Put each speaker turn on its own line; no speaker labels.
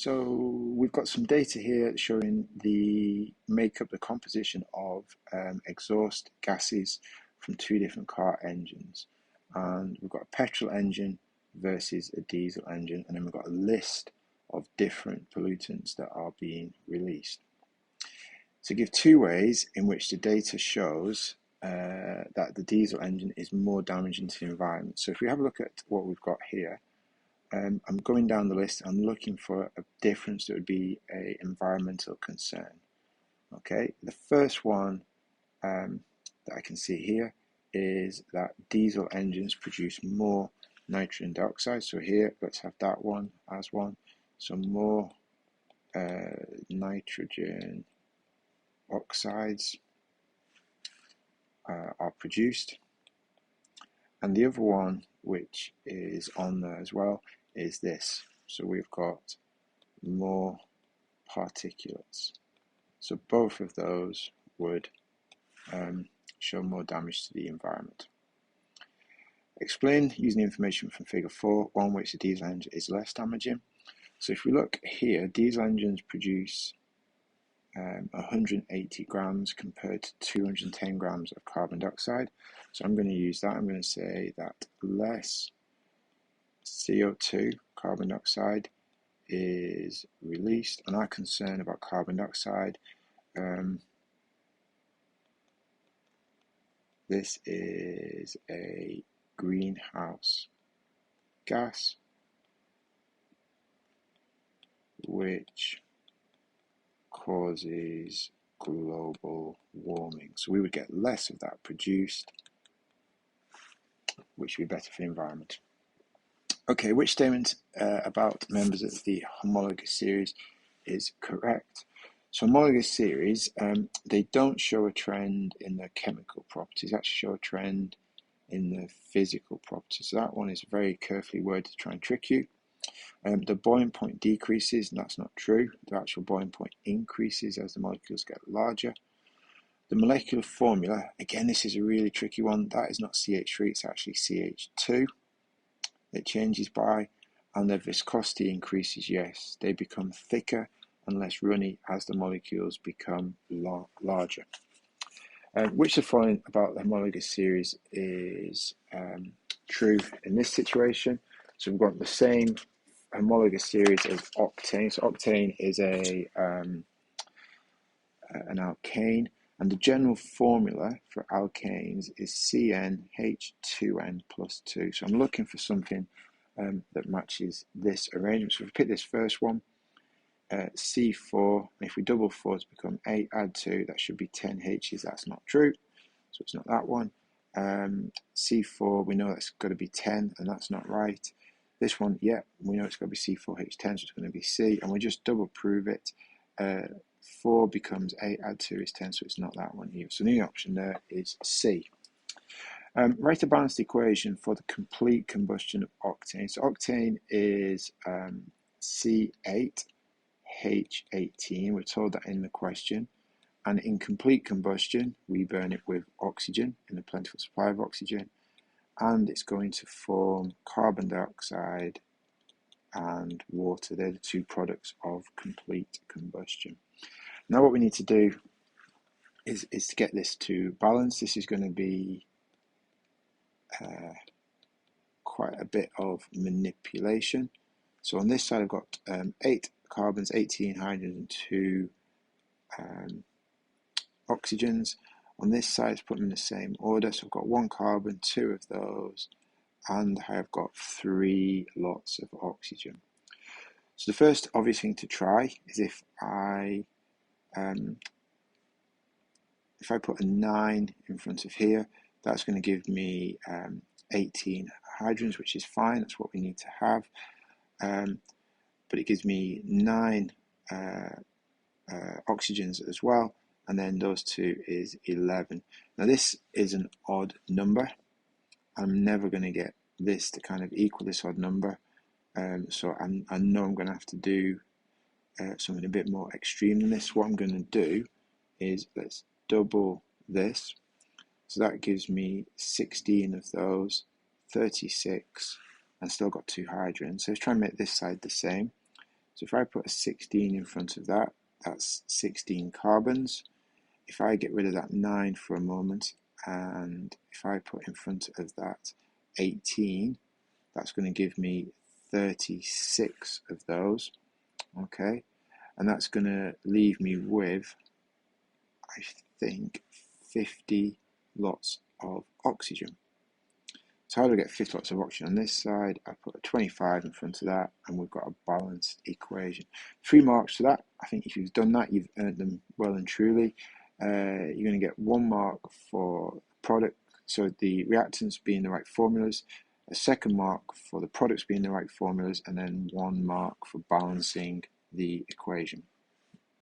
So we've got some data here showing the makeup, the composition of exhaust gases from two different car engines. And we've got a petrol engine versus a diesel engine, and then we've got a list of different pollutants that are being released. So give two ways in which the data shows that the diesel engine is more damaging to the environment. So if we have a look at what we've got here, I'm going down the list. I'm looking for a difference that would be an environmental concern. Okay, the first one that I can see here is that diesel engines produce more nitrogen dioxide. So here, let's have that one as one. So more nitrogen oxides are produced. And the other one, which is on there as well, is this. So we've got more particulates. So both of those would show more damage to the environment. Explain using the information from figure 4, one which the diesel engine is less damaging. So if we look here, diesel engines produce 180 grams compared to 210 grams of carbon dioxide. So I'm going to use that. I'm going to say that less CO2, carbon dioxide, is released. And our concern about carbon dioxide, this is a greenhouse gas which causes global warming. So we would get less of that produced, which would be better for the environment. Okay, which statement about members of the homologous series is correct? So homologous series, they don't show a trend in the chemical properties, they actually show a trend in the physical properties. So that one is very carefully worded to try and trick you. The boiling point decreases, and that's not true. The actual boiling point increases as the molecules get larger. The molecular formula, again, this is a really tricky one. That is not CH3, it's actually CH2. It changes by, and their viscosity increases, yes. They become thicker and less runny as the molecules become larger. Which of the following about the homologous series is true in this situation? So we've got the same homologous series as octane. So octane is an alkane, and the general formula for alkanes is CnH2n plus 2. So I'm looking for something that matches this arrangement. So if we pick this first one, C4, and if we double 4 to become 8, add 2, that should be 10 H's. That's not true, so it's not that one. C4, we know that's got to be 10, and that's not right. This one, yeah, we know it's got to be C4H10, so it's going to be C, and we just double prove it. 4 becomes 8, add 2 is 10, so it's not that one either. So the only option there is C. Write a balanced equation for the complete combustion of octane. So octane is C8, H18, we're told that in the question, and in complete combustion we burn it with oxygen in a plentiful supply of oxygen, and it's going to form carbon dioxide and water. They're the two products of complete combustion. Now what we need to do is to get this to balance. This is going to be quite a bit of manipulation. So on this side I've got 8 carbons, 18 hydrogens and 2 oxygens. On this side, let's put them in the same order. So I've got 1 carbon, 2 of those, and I've got 3 lots of oxygen. So the first obvious thing to try is if I put a 9 in front of here, that's going to give me 18 hydrogens, which is fine. That's what we need to have. But it gives me 9 oxygens as well, and then those 2 is 11. Now this is an odd number. I'm never going to get this to kind of equal this odd number, so I know I'm going to have to do something a bit more extreme than this. What I'm going to do is let's double this, so that gives me 16 of those, 36, and still got 2 hydrogens. So let's try and make this side the same. So if I put a 16 in front of that, that's 16 carbons. If I get rid of that 9 for a moment, and if I put in front of that 18, that's going to give me 36 of those, okay? And that's going to leave me with, I think, 50 lots of oxygen. So how do I get 50 lots of oxygen on this side? I put a 25 in front of that, and we've got a balanced equation. 3 marks for that. I think if you've done that, you've earned them well and truly. You're going to get 1 mark for product, so the reactants being the right formulas, a 2nd mark for the products being the right formulas, and then 1 mark for balancing the equation.